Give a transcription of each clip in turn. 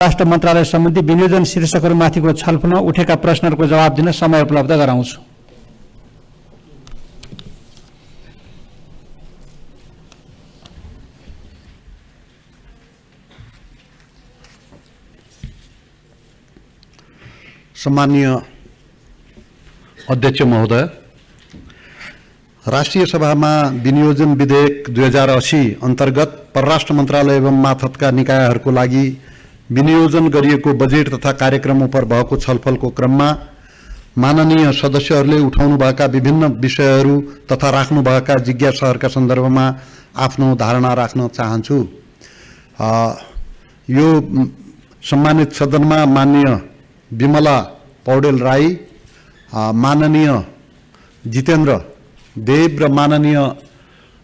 राष्ट्र मन्त्रालय सम्बन्धी विनियोजन शीर्षकहरूमाथिको छलफलमा उठेका प्रश्नहरूको जवाब दिन समय उपलब्ध गराउँछु। सम्माननीय अध्यक्ष महोदय, राष्ट्रिय सभामा विनियोजन विधेयक 2080 अन्तर्गत परराष्ट्र मन्त्रालय एवं मातहतका निकायहरूको लागि विनियोजन गरिएको बजेट तथा कार्यक्रम उपर भएको छलफलको क्रममा माननीय सदस्यहरूले उठाउनुभएका विभिन्न विषयहरू तथा राख्नुभएका जिज्ञासाहरूका सन्दर्भमा आफ्नो धारणा राख्न चाहन्छु। यो सम्मानित सदनमा माननीय विमला पौडेल राई, माननीय जितेन्द्र देव र माननीय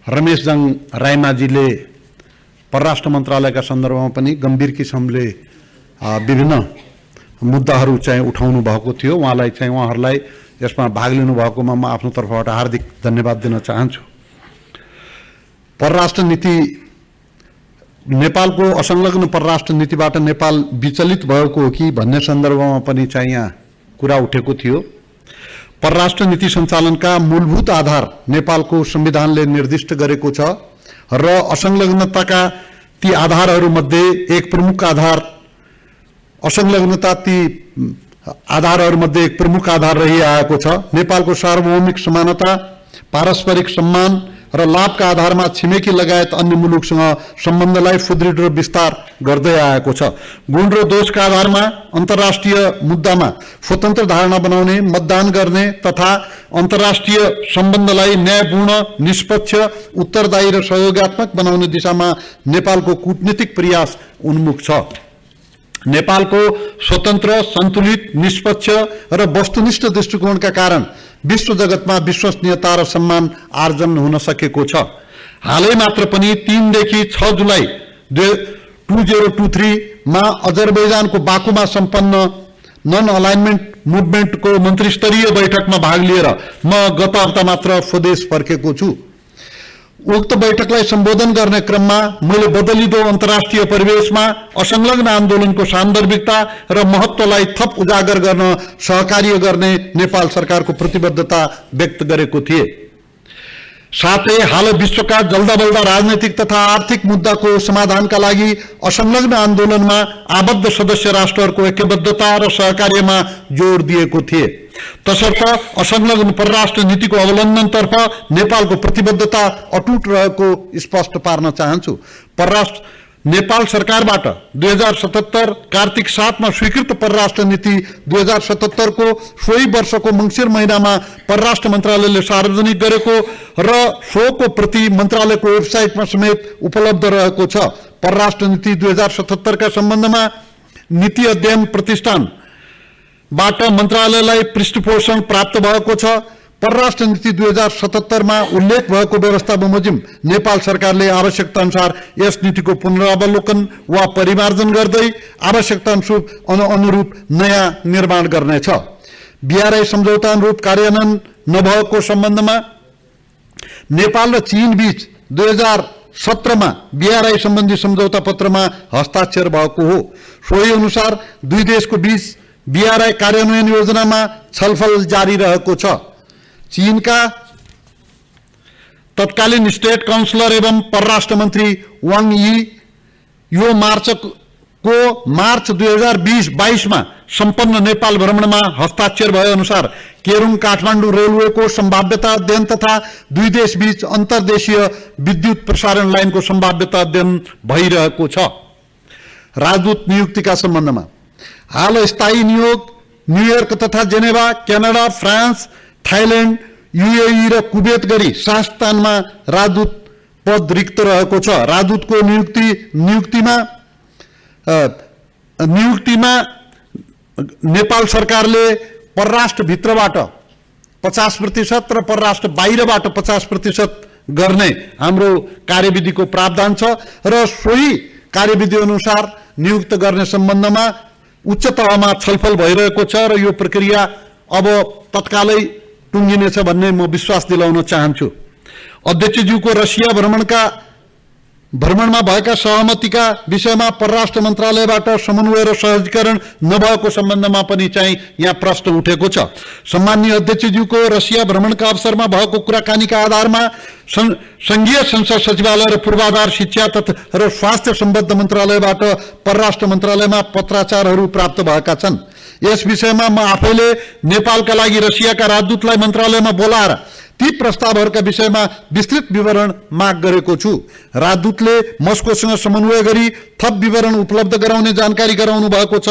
रमेशजङ रायमाझीले परराष्ट्र मन्त्रालयका सन्दर्भमा पनि गम्भीर किसिमले विभिन्न मुद्दाहरू चाहिँ उठाउनु भएको थियो। उहाँहरूलाई यसमा भाग लिनु भएकोमा म आफ्नो तर्फबाट हार्दिक धन्यवाद दिन चाहन्छु। परराष्ट्र नीति, नेपालको असंलग्न परराष्ट्र नीतिबाट नेपाल विचलित भएको हो कि भन्ने सन्दर्भमा पनि चाहिँ यहाँ कुरा उठेको थियो। परराष्ट्र नीति सञ्चालनका मूलभूत आधार नेपालको संविधानले निर्दिष्ट गरेको छ र असंलग्नताका ती आधारहरूमध्ये एक प्रमुख आधार एक प्रमुख आधार रहिआएको छ। नेपालको सार्वभौमिक समानता, पारस्परिक सम्मान र लाभका आधारमा छिमेकी लगायत अन्य मुलुकसँग सम्बन्धलाई सुदृढ र विस्तार गर्दै आएको छ। गुण र दोषका आधारमा अन्तर्राष्ट्रिय मुद्दामा स्वतन्त्र धारणा बनाउने, मतदान गर्ने तथा अन्तर्राष्ट्रिय सम्बन्धलाई न्यायपूर्ण, निष्पक्ष, उत्तरदायी र सहयोगात्मक बनाउने दिशामा नेपालको कूटनीतिक प्रयास उन्मुख छ। नेपालको स्वतन्त्र, सन्तुलित, निष्पक्ष र वस्तुनिष्ठ दृष्टिकोणका कारण विश्व जगतमा विश्वसनीयता र सम्मान आर्जन हुन सकेको छ। हालै मात्र पनि 3 देखि 6 जुलाई 2023 मा अजरबैजानको बाकुमा सम्पन्न नन अलाइनमेन्ट मुभमेन्टको मन्त्रीस्तरीय बैठकमा भाग लिएर म गत हप्ता मात्र स्वदेश फर्केको छु। उक्त बैठकलाई सम्बोधन गर्ने क्रममा मैले बदलिदो अन्तर्राष्ट्रिय परिवेशमा असंलग्न आन्दोलनको सान्दर्भिकता र महत्त्वलाई थप उजागर गर्न सहकार्य गर्ने नेपाल सरकारको प्रतिबद्धता व्यक्त गरेको थिए। साथै हाल विश्वका जल्दाबल्दा राजनैतिक तथा आर्थिक मुद्दाको समाधानका लागि असंलग्न आन्दोलनमा आबद्ध सदस्य राष्ट्रहरूको ऐक्यबद्धता र सहकार्यमा जोड दिएको थिए। तसर्थ असंलग्न परराष्ट्र नीतिको अवलम्बनतर्फ नेपालको प्रतिबद्धता अटुट रहेको स्पष्ट पार्न चाहन्छु। नेपाल सरकारबाट 2077 कार्तिक 7 मा स्वीकृत परराष्ट्र नीति 2077 को सोही वर्षको मङ्सिर महिनामा परराष्ट्र मन्त्रालयले सार्वजनिक गरेको र सोको प्रति मन्त्रालयको वेबसाइटमा समेत उपलब्ध रहेको छ। परराष्ट्र नीति 2077 का सम्बन्धमा नीति अध्ययन प्रतिष्ठानबाट मन्त्रालयलाई पृष्ठपोषण प्राप्त भएको छ। परराष्ट्र नीति 2077 मा उल्लेख भएको व्यवस्था बमोजिम नेपाल सरकारले आवश्यकता अनुसार यस नीतिको पुनरावलोकन वा परिमार्जन गर्दै आवश्यकता अनुरूप नयाँ निर्माण गर्नेछ। बीआरआई सम्झौता अनुरूप कार्यान्वयन नभएको सम्बन्धमा नेपाल र चीन बीच 2017 मा बीआरआई सम्बन्धी सम्झौता पत्रमा हस्ताक्षर भएको हो। सोही अनुसार दुई देशको बीच बीआरआई कार्यान्वयन योजनामा छलफल जारी रहेको छ। चीनका तत्कालीन स्टेट काउन्सिलर एवं परराष्ट्र मन्त्री वाङ यी यो मार्च 2022 मा सम्पन्न नेपाल भ्रमणमा हस्ताक्षर भए अनुसार केरुङ काठमाडौँ रेलवेको सम्भाव्यता अध्ययन तथा दुई देश बीच अन्तर्देशीय विद्युत प्रसारण लाइनको सम्भाव्यता अध्ययन भइरहेको छ। राजदूत नियुक्तिका सम्बन्धमा हाल स्थायी नियोग न्युयोर्क तथा Geneva, Canada, France, Thailand, UAE र कुवेत गरी 7 स्थानमा राजदूत पद रिक्त रहेको छ। राजदूतको नियुक्तिमा नेपाल सरकारले परराष्ट्र भित्रबाट 50% र परराष्ट्र बाहिरबाट 50% गर्ने हाम्रो कार्यविधिको प्रावधान छ र सोही कार्यविधि अनुसार नियुक्त गर्ने सम्बन्धमा उच्च तहमा छलफल भइरहेको छ र यो प्रक्रिया अब तत्कालै टुङ्गिनेछ भन्ने म विश्वास दिलाउन चाहन्छु। अध्यक्षज्यूको रसिया भ्रमणका भ्रमणमा भएका सहमतिका विषयमा परराष्ट्र मन्त्रालयबाट समन्वय र सहजीकरण नभएको सम्बन्धमा पनि चाहिँ यहाँ प्रश्न उठेको छ। सम्माननीय अध्यक्षज्यूको रसिया भ्रमणका अवसरमा भएको कुराकानीका आधारमा संघीय संसद सचिवालय र पूर्वाधार शिक्षा तथा र स्वास्थ्य सम्बद्ध मन्त्रालयबाट परराष्ट्र मन्त्रालयमा पत्राचारहरू प्राप्त भएका छन्। यस विषयमा म आफैले नेपालका लागि रसियाका राजदूतलाई मन्त्रालयमा बोलाएर ती प्रस्तावहरूका विषयमा विस्तृत विवरण माग गरेको छु। राजदूतले मस्कोसँग समन्वय गरी थप विवरण उपलब्ध गराउने जानकारी गराउनु भएको छ।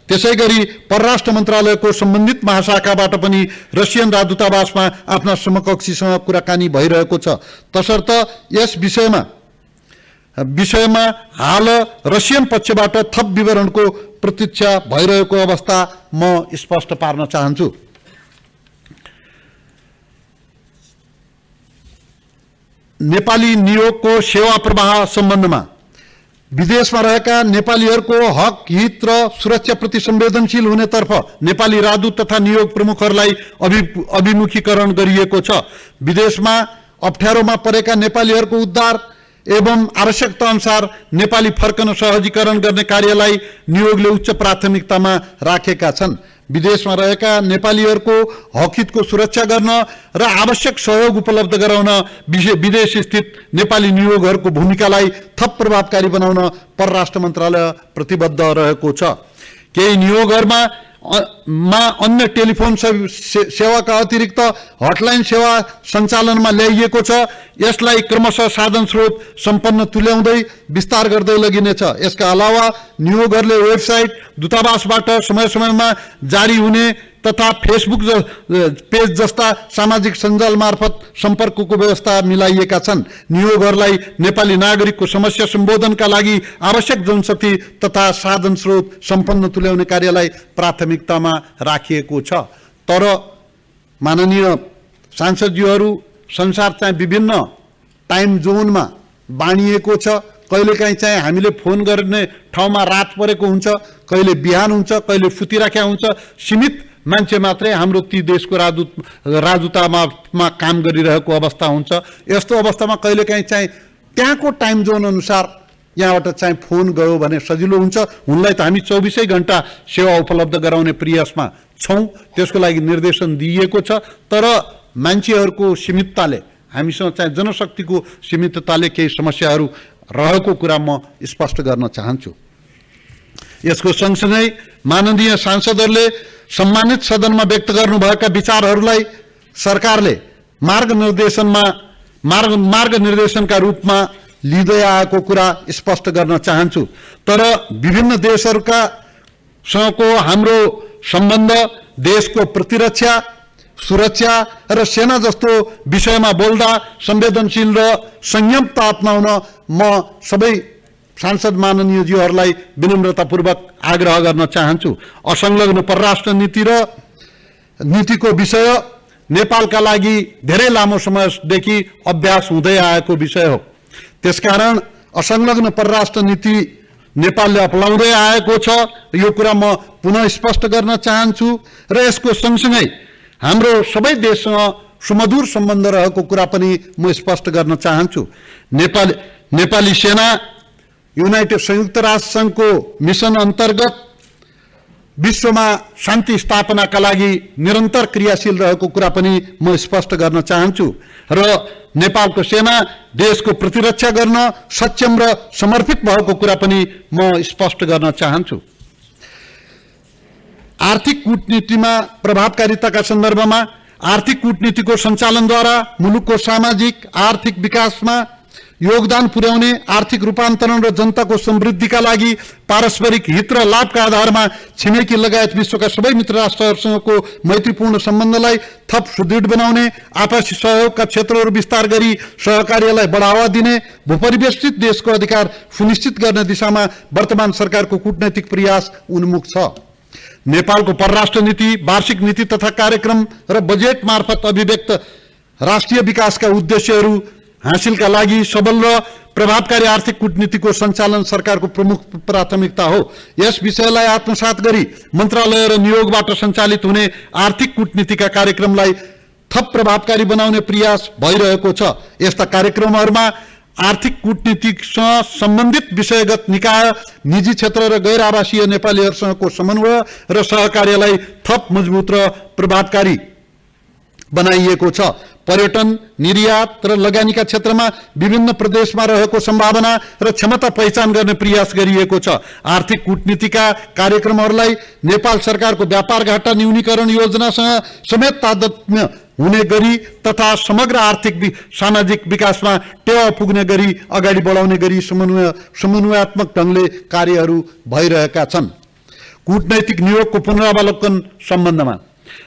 त्यसैगरी परराष्ट्र मन्त्रालयको सम्बन्धित महाशाखाबाट पनि रसियन राजदूतावासमा आफ्ना समकक्षीसँग कुराकानी भइरहेको छ। तसर्थ यस विषयमा हाल रसियन पक्षबाट थप विवरणको प्रतीक्षा भइरहेको अवस्था म स्पष्ट पार्न चाहन्छु। नेपाली नियोगको सेवा प्रवाह सम्बन्धमा विदेशमा रहेका नेपालीहरूको हक हित र सुरक्षाप्रति संवेदनशील हुनेतर्फ नेपाली राजदूत तथा नियोग प्रमुखहरूलाई अभिमुखीकरण गरिएको छ। विदेशमा अप्ठ्यारोमा परेका नेपालीहरूको उद्धार एवं आवश्यकता अनुसार नेपाली फर्कन सहजीकरण गर्ने कार्यलाई नियोगले उच्च प्राथमिकतामा राखेका छन्। विदेशमा रहेका नेपालीहरूको हकहितको सुरक्षा गर्न र आवश्यक सहयोग उपलब्ध गराउन विदेश स्थित नेपाली नियोगहरूको भूमिकालाई थप प्रभावकारी बनाउन परराष्ट्र मन्त्रालय प्रतिबद्ध रहेको छ। केही नियोगहरूमा अन्य टेलिफोन सेवाका अतिरिक्त हटलाइन सेवा सञ्चालनमा ल्याइएको छ। यसलाई क्रमशः साधन स्रोत सम्पन्न तुल्याउँदै विस्तार गर्दै लगिनेछ। यसका अलावा नियोगहरूले वेबसाइट दूतावासबाट समय समयमा जारी हुने तथा फेसबुक पेज जस्ता सामाजिक सञ्जाल मार्फत सम्पर्कको व्यवस्था मिलाइएका छन्। नियोगहरूलाई नेपाली नागरिकको समस्या सम्बोधनका लागि आवश्यक जनशक्ति तथा साधन स्रोत सम्पन्न तुल्याउने कार्यलाई प्राथमिकतामा राखिएको छ। तर माननीय सांसदज्यूहरू, संसार चाहिँ विभिन्न टाइम जोनमा बाँडिएको छ। कहिलेकाहीँ चाहिँ हामीले फोन गर्ने ठाउँमा रात परेको हुन्छ, कहिले बिहान हुन्छ, कहिले फुतिराख्या हुन्छ। सीमित मान्छे मात्रै हाम्रो ती देशको राजदूतामा काम गरिरहेको अवस्था हुन्छ। यस्तो अवस्थामा कहिलेकाहीँ चाहिँ त्यहाँको टाइम जोन अनुसार यहाँबाट चाहिँ फोन गयो भने सजिलो हुन्छ। उनलाई त हामी 24 घण्टा सेवा उपलब्ध गराउने प्रयासमा छौँ, त्यसको लागि निर्देशन दिइएको छ। तर मान्छेहरूको सीमितताले, हामीसँग चाहिँ जनशक्तिको सीमितताले केही समस्याहरू रहेको कुरा म स्पष्ट गर्न चाहन्छु। यसको सँगसँगै माननीय सांसदहरूले सम्मानित सदनमा व्यक्त गर्नुभएका विचारहरूलाई सरकारले मार्गनिर्देशनका रूपमा लिँदै आएको कुरा स्पष्ट गर्न चाहन्छु। तर विभिन्न देशहरूका सँगको हाम्रो सम्बन्ध देशको प्रतिरक्षा, सुरक्षा र सेना जस्तो विषयमा बोल्दा संवेदनशील र संयमता अपनाउन म सबै सांसद माननीयज्यूहरूलाई विनम्रतापूर्वक आग्रह गर्न चाहन्छु। असंलग्न परराष्ट्र नीतिको विषय नेपालका लागि धेरै लामो समयदेखि अभ्यास हुँदै आएको विषय हो। त्यसकारण असंलग्न परराष्ट्र नीति नेपालले अपनाउँदै आएको छ, यो कुरा म पुनः स्पष्ट गर्न चाहन्छु। र यसको सँगसँगै हाम्रो सबै देशसँग सुमधुर सम्बन्ध रहेको कुरा पनि म स्पष्ट गर्न चाहन्छु। नेपाली सेना युनाइटेड संयुक्त राष्ट्र संघको मिशन अन्तर्गत विश्वमा शान्ति स्थापनाका लागि निरन्तर क्रियाशील रहेको कुरा पनि म स्पष्ट गर्न चाहन्छु। र नेपालको सेना देशको प्रतिरक्षा गर्न सक्षम र समर्पित भएको कुरा पनि म स्पष्ट गर्न चाहन्छु। आर्थिक कूटनीतिमा प्रभावकारिताका सन्दर्भमा आर्थिक कूटनीतिको सञ्चालनद्वारा मुलुकको सामाजिक आर्थिक विकासमा योगदान पुर्याउने, आर्थिक रूपान्तरण र जनताको समृद्धिका लागि पारस्परिक हित र लाभका आधारमा छिमेकी लगायत विश्वका सबै मित्र राष्ट्रहरूसँगको मैत्रीपूर्ण सम्बन्धलाई थप सुदृढ बनाउने, आपसी सहयोगका क्षेत्रहरू विस्तार गरी सहकार्यलाई बढावा दिने, भूपरिवेष्टित देशको अधिकार सुनिश्चित गर्ने दिशामा वर्तमान सरकारको कूटनैतिक प्रयास उन्मुख छ। नेपालको परराष्ट्र नीति, वार्षिक नीति तथा कार्यक्रम र बजेट मार्फत अभिव्यक्त राष्ट्रिय विकासका उद्देश्यहरू हासिलका लागि सबल र प्रभावकारी आर्थिक कूटनीतिको सञ्चालन सरकारको प्रमुख प्राथमिकता हो। यस विषयलाई आत्मसात गरी मन्त्रालय र नियोगबाट सञ्चालित हुने आर्थिक कूटनीतिका कार्यक्रमलाई थप प्रभावकारी बनाउने प्रयास भइरहेको छ। यस्ता कार्यक्रमहरूमा आर्थिक कूटनीतिसँग सम्बन्धित विषयगत निकाय, निजी क्षेत्र र गैर आवासीय नेपालीहरूसँगको समन्वय र सहकार्यलाई थप मजबुत र प्रभावकारी बनाइएको छ। पर्यटन, निर्यात र लगानीका क्षेत्रमा विभिन्न प्रदेशमा रहेको सम्भावना र क्षमता पहिचान गर्ने प्रयास गरिएको छ। आर्थिक कूटनीतिका कार्यक्रमहरूलाई नेपाल सरकारको व्यापार घाटा न्यूनीकरण योजनासँग समेत तादात्म्य हुने गरी तथा समग्र आर्थिक सामाजिक विकासमा टेवा पुग्ने गरी अगाडि बढाउने गरी समन्वयात्मक ढङ्गले कार्यहरू भइरहेका छन्। कूटनैतिक नियोगको पुनरावलोकन सम्बन्धमा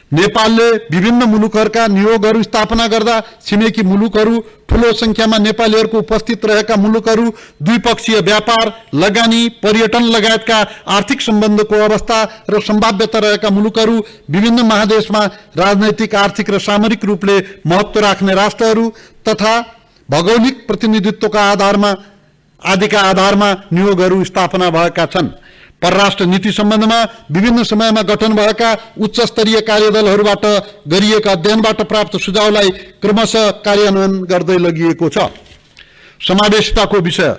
नेपालले विभिन्न मुलुकहरूका नियोगहरू स्थापना गर्दा छिमेकी मुलुकहरू, ठूलो संख्यामा नेपालीहरूको उपस्थित रहेका मुलुकहरू, द्विपक्षीय व्यापार, लगानी, पर्यटन लगायतका आर्थिक सम्बन्धको अवस्था र सम्भाव्यता रहेका मुलुकहरू, विभिन्न महादेशमा राजनैतिक, आर्थिक र सामरिक रूपले महत्त्व राख्ने राष्ट्रहरू तथा भौगोलिक प्रतिनिधित्वका आदिका आधारमा नियोगहरू स्थापना भएका छन्। परराष्ट्र नीति सम्बन्धमा विभिन्न समयमा गठन भएका उच्च स्तरीय कार्यदलहरूबाट गरिएका अध्ययनबाट प्राप्त सुझावलाई क्रमशः कार्यान्वयन गर्दै लगिएको छ। समावेशिताको विषय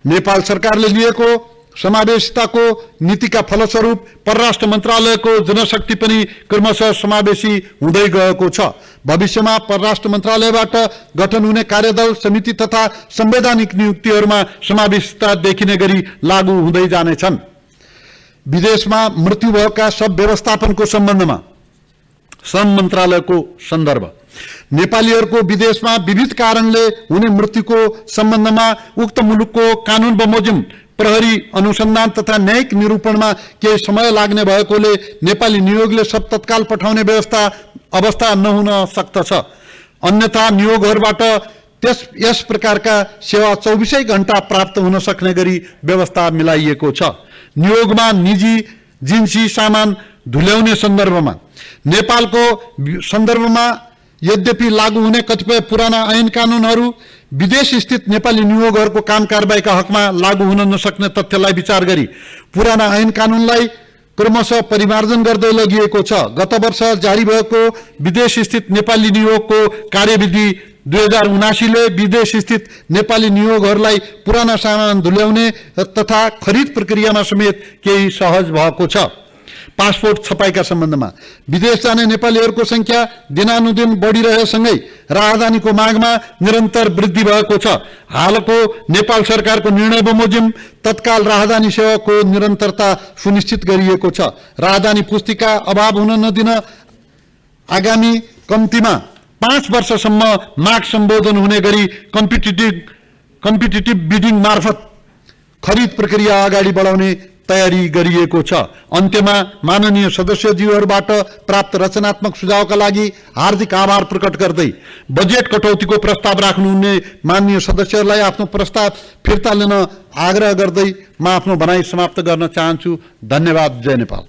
नेपाल सरकारले लिएको समावेशिताको नीतिका फलस्वरूप परराष्ट्र मन्त्रालयको जनशक्ति पनि क्रमशः समावेशी हुँदै गएको छ। भविष्यमा परराष्ट्र मन्त्रालयबाट गठन हुने कार्यदल, समिति तथा संवैधानिक नियुक्तिहरूमा समावेशिता देखिने गरी लागू हुँदै जानेछन्। विदेशमा मृत्यु भएका सब व्यवस्थापनको सम्बन्धमा श्रम मन्त्रालयको सन्दर्भ नेपालीहरूको विदेशमा विविध कारणले हुने मृत्युको सम्बन्धमा उक्त मुलुकको कानुन बमोजिम प्रहरी अनुसन्धान तथा न्यायिक निरूपणमा केही समय लाग्ने भएकोले नेपाली नियोगले सब तत्काल पठाउने अवस्था नहुन सक्दछ। अन्यथा नियोगहरूबाट यस प्रकारका सेवा 24 घण्टा प्राप्त हुन सक्ने गरी व्यवस्था मिलाइएको छ। नियोगमा निजी जिन्सी सामान धुल्याउने सन्दर्भमा नेपालको सन्दर्भमा यद्यपि लागू हुने कतिपय पुराना ऐन कानुनहरू विदेश स्थित नेपाली नियोगहरूको काम कारबाहीका हकमा लागू हुन नसक्ने तथ्यलाई विचार गरी पुराना ऐन कानुनलाई क्रमशः परिमार्जन गर्दै लगिएको छ। गत वर्ष जारी भएको विदेश स्थित नेपाली नियोगको कार्यविधि 2079 ले विदेश स्थित नेपाली नियोगहरूलाई पुराना सामान धुल्याउने तथा खरिद प्रक्रियामा समेत केही सहज भएको छ। पासपोर्ट छपाईका सम्बन्धमा विदेश जाने नेपालीहरूको संख्या दिनानुदिन बढिरहेसँगै राजधानीको मागमा निरन्तर वृद्धि भएको छ। हालको नेपाल सरकारको निर्णय बमोजिम तत्काल राजधानी सेवाको निरन्तरता सुनिश्चित गरिएको छ। राजधानी पुस्तिका अभाव हुन नदिन आगामी कम्तीमा 5 वर्षसम्म माग सम्बोधन हुने गरी कम्पिटिटिभ बिडिङ मार्फत खरिद प्रक्रिया अगाडि बढाउने तयारी गरिएको छ। अन्त्यमा माननीय सदस्यज्यूहरूबाट प्राप्त रचनात्मक सुझावका लागि हार्दिक आभार प्रकट गर्दै बजेट कटौतीको प्रस्ताव राख्नुहुने माननीय सदस्यहरूलाई आफ्नो प्रस्ताव फिर्ता लिन आग्रह गर्दै म आफ्नो भनाइ समाप्त गर्न चाहन्छु। धन्यवाद। जय नेपाल।